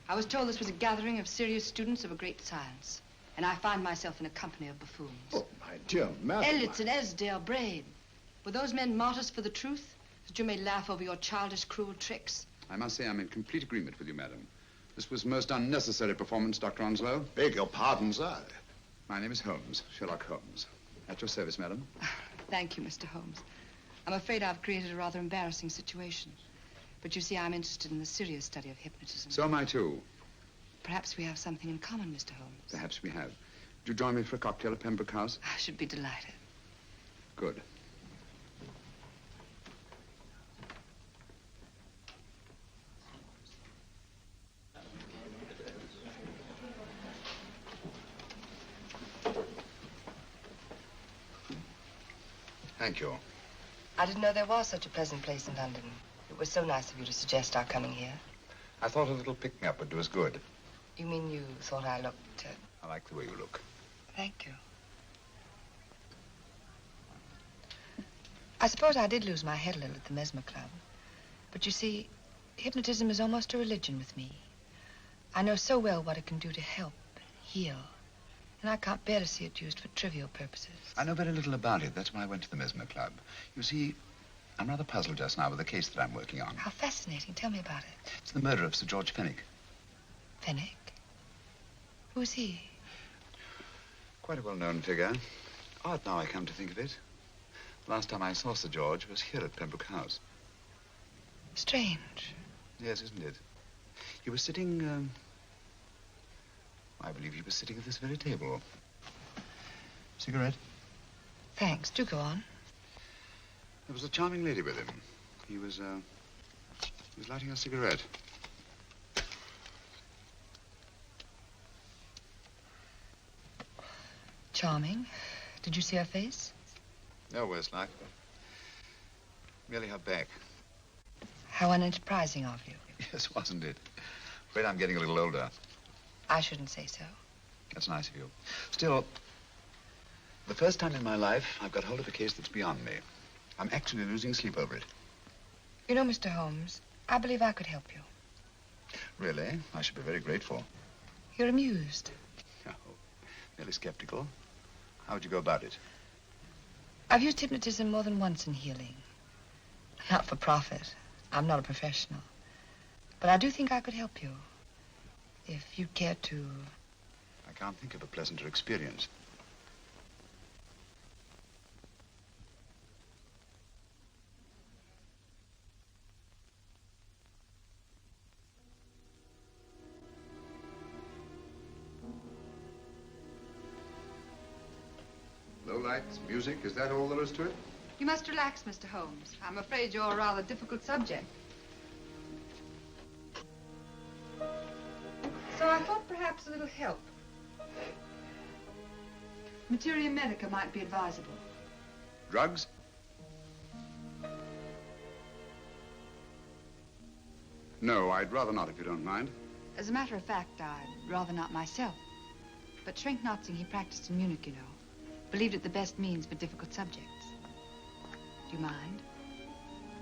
I was told this was a gathering of serious students of a great science, and I find myself in a company of buffoons. Oh, my dear madam. Elliots and Esdale, Braid. Were those men martyrs for the truth, that you may laugh over your childish, cruel tricks? I must say I'm in complete agreement with you, madam. This was most unnecessary performance, Dr. Onslow. Beg your pardon, sir. My name is Holmes, Sherlock Holmes. At your service, madam. Thank you, Mr. Holmes. I'm afraid I've created a rather embarrassing situation. But you see, I'm interested in the serious study of hypnotism. So am I, too. Perhaps we have something in common, Mr. Holmes. Perhaps we have. Would you join me for a cocktail at Pembroke House? I should be delighted. Good. Thank you. I didn't know there was such a pleasant place in London. It was so nice of you to suggest our coming here. I thought a little pick-me-up would do us good. You mean you thought I looked... I like the way you look. Thank you. I suppose I did lose my head a little at the Mesmer Club. But you see, hypnotism is almost a religion with me. I know so well what it can do to help and heal. And I can't bear to see it used for trivial purposes. I know very little about it. That's why I went to the Mesmer Club. You see, I'm rather puzzled just now with the case that I'm working on. How fascinating. Tell me about it. It's the murder of Sir George Fenwick. Fenwick? Who's he? Quite a well-known figure. Odd now I come to think of it. The last time I saw Sir George was here at Pembroke House. Strange. Yes, isn't it? He was sitting, I believe he was sitting at this very table. Cigarette? Thanks. Do go on. There was a charming lady with him. He was lighting a cigarette. Charming. Did you see her face? No worse like. Merely her back. How unenterprising of you. Yes, wasn't it? Afraid I'm getting a little older. I shouldn't say so. That's nice of you. Still, the first time in my life, I've got hold of a case that's beyond me. I'm actually losing sleep over it. You know, Mr. Holmes, I believe I could help you. Really? I should be very grateful. You're amused. Oh, merely skeptical. How would you go about it? I've used hypnotism more than once in healing. Not for profit. I'm not a professional. But I do think I could help you. If you'd care to... I can't think of a pleasanter experience. Low lights, music, is that all there is to it? You must relax, Mr. Holmes. I'm afraid you're a rather difficult subject. So I thought perhaps a little help. Materia medica might be advisable. Drugs? No, I'd rather not, if you don't mind. As a matter of fact, I'd rather not myself. But Schrenk-Notzing, he practiced in Munich, you know. Believed it the best means for difficult subjects. Do you mind?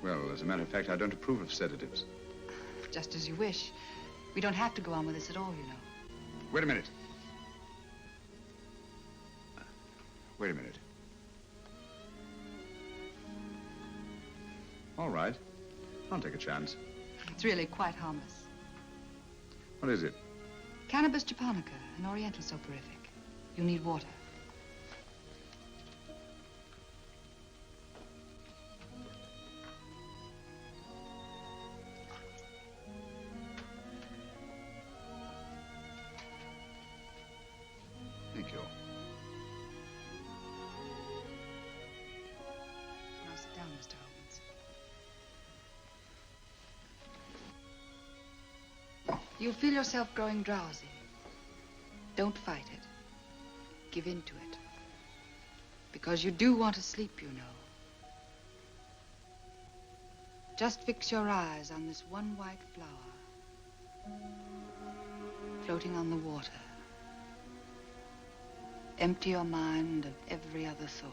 Well, as a matter of fact, I don't approve of sedatives. Just as you wish. We don't have to go on with this at all, you know. Wait a minute. Wait a minute. All right. I'll take a chance. It's really quite harmless. What is it? Cannabis japonica, an oriental soporific. You'll need water. Thank you. Now sit down, Mr. Holmes. You'll feel yourself growing drowsy. Don't fight it. Give in to it. Because you do want to sleep, you know. Just fix your eyes on this one white flower floating on the water. Empty your mind of every other thought.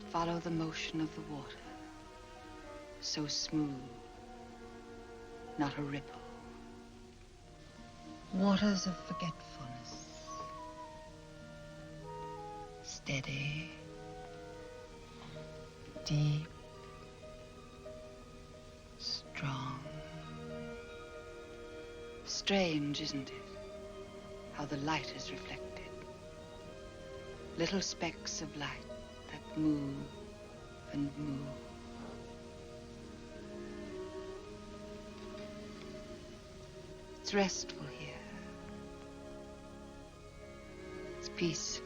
Follow the motion of the water. So smooth, not a ripple. Waters of forgetfulness. Steady, deep, strong. Strange, isn't it? How the light is reflected. Little specks of light that move and move. It's restful here. It's peaceful.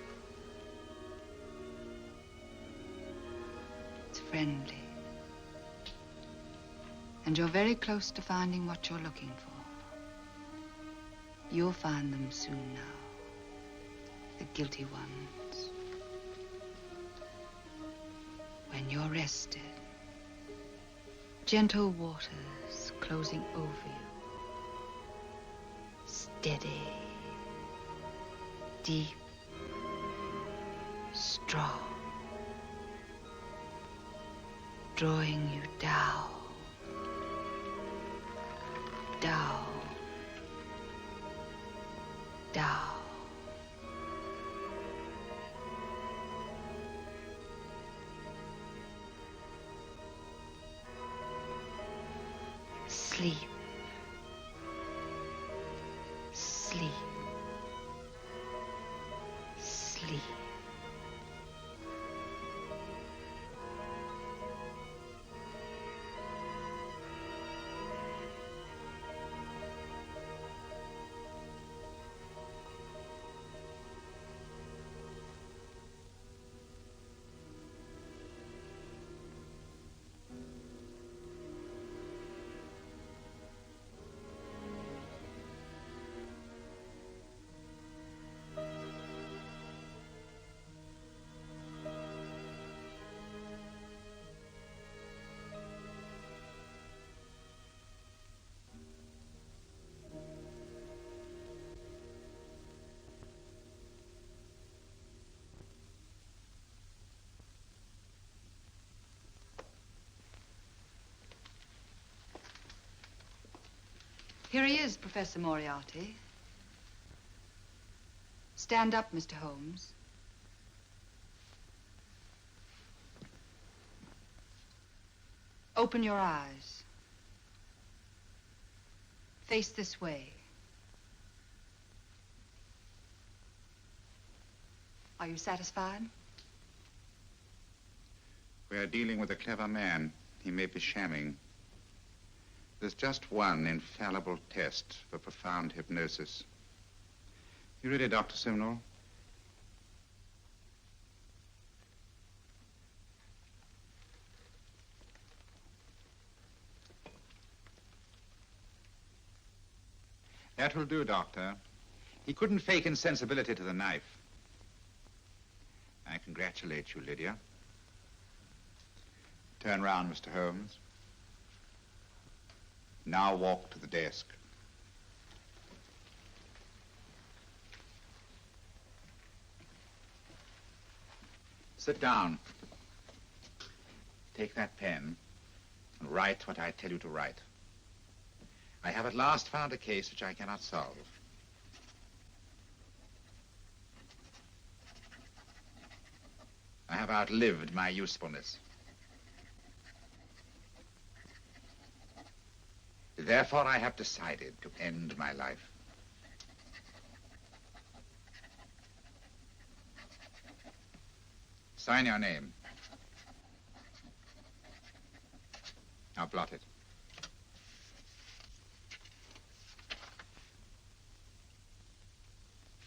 It's friendly. And you're very close to finding what you're looking for. You'll find them soon now. The guilty ones. When you're rested, gentle waters closing over you. Steady, deep, strong. Drawing you down, down, down. Sleep. Sleep. Sleep. Here he is, Professor Moriarty. Stand up, Mr. Holmes. Open your eyes. Face this way. Are you satisfied? We are dealing with a clever man. He may be shamming. There's just one infallible test for profound hypnosis. You ready, Dr. Simnel? That will do, Doctor. He couldn't fake insensibility to the knife. I congratulate you, Lydia. Turn round, Mr. Holmes. Now walk to the desk. Sit down. Take that pen and write what I tell you to write. I have at last found a case which I cannot solve. I have outlived my usefulness. Therefore, I have decided to end my life. Sign your name. Now blot it.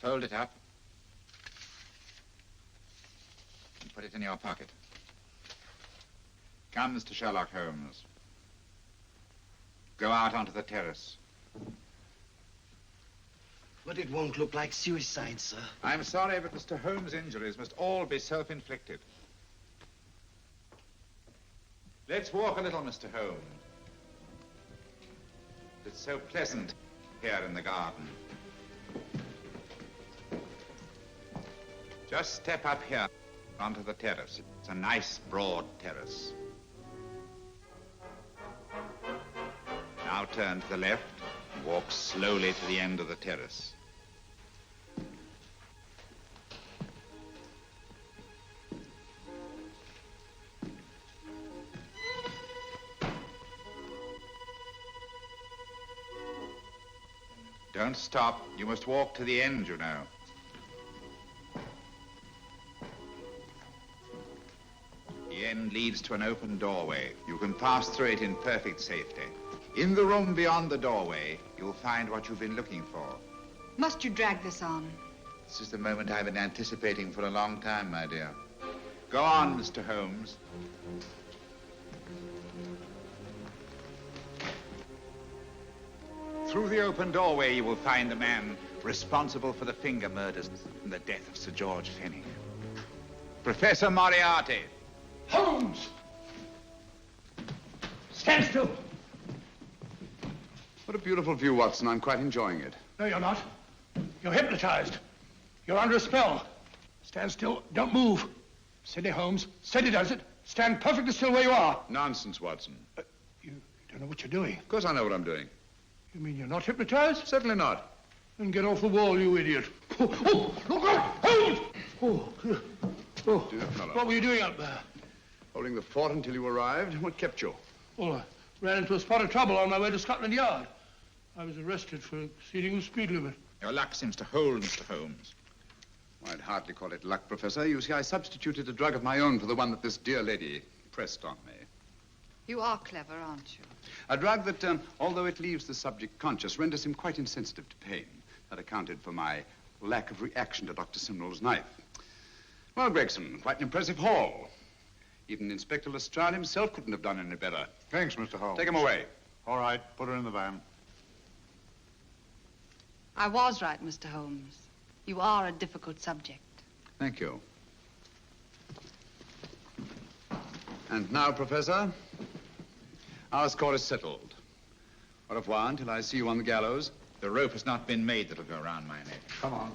Fold it up and put it in your pocket. Come, Mr. Sherlock Holmes. Go out onto the terrace. But it won't look like suicide, sir. I'm sorry, but Mr. Holmes' injuries must all be self-inflicted. Let's walk a little, Mr. Holmes. It's so pleasant here in the garden. Just step up here onto the terrace. It's a nice, broad terrace. Now turn to the left, walk slowly to the end of the terrace. Don't stop. You must walk to the end, you know. The end leads to an open doorway. You can pass through it in perfect safety. In the room beyond the doorway, you'll find what you've been looking for. Must you drag this on? This is the moment I've been anticipating for a long time, my dear. Go on, Mr. Holmes. Through the open doorway, you will find the man responsible for the finger murders and the death of Sir George Fenning. Professor Moriarty. Holmes! Stand still. What a beautiful view, Watson. I'm quite enjoying it. No, you're not. You're hypnotized. You're under a spell. Stand still. Don't move. Steady, Holmes. Steady does it. Stand perfectly still where you are. Nonsense, Watson. You don't know what you're doing. Of course I know what I'm doing. You mean you're not hypnotized? Certainly not. Then get off the wall, you idiot. Oh, look out! Holmes! Oh, Dear fellow. What were you doing up there? Holding the fort until you arrived. What kept you? Well, I ran into a spot of trouble on my way to Scotland Yard. I was arrested for exceeding the speed limit. Your luck seems to hold, Mr. Holmes. I'd hardly call it luck, Professor. You see, I substituted a drug of my own for the one that this dear lady pressed on me. You are clever, aren't you? A drug that, although it leaves the subject conscious, renders him quite insensitive to pain. That accounted for my lack of reaction to Dr. Simnel's knife. Well, Gregson, quite an impressive haul. Even Inspector Lestrade himself couldn't have done any better. Thanks, Mr. Holmes. Take him away. All right, put her in the van. I was right, Mr. Holmes. You are a difficult subject. Thank you. And now, Professor, our score is settled. Au revoir until I see you on the gallows. The rope has not been made that'll go around my neck. Come on.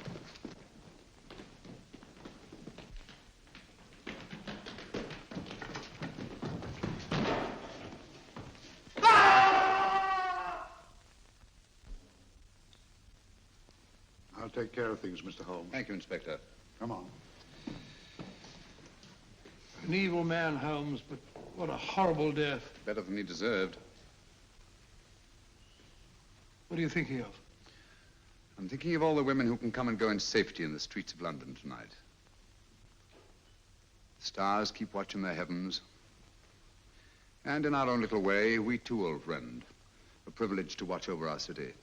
take care of things, Mr. Holmes. Thank you, Inspector. Come on. An evil man, Holmes, but what a horrible death. Better than he deserved. What are you thinking of? I'm thinking of all the women who can come and go in safety in the streets of London tonight. Stars keep watch in the heavens. And in our own little way, we too, old friend, are privileged to watch over our city.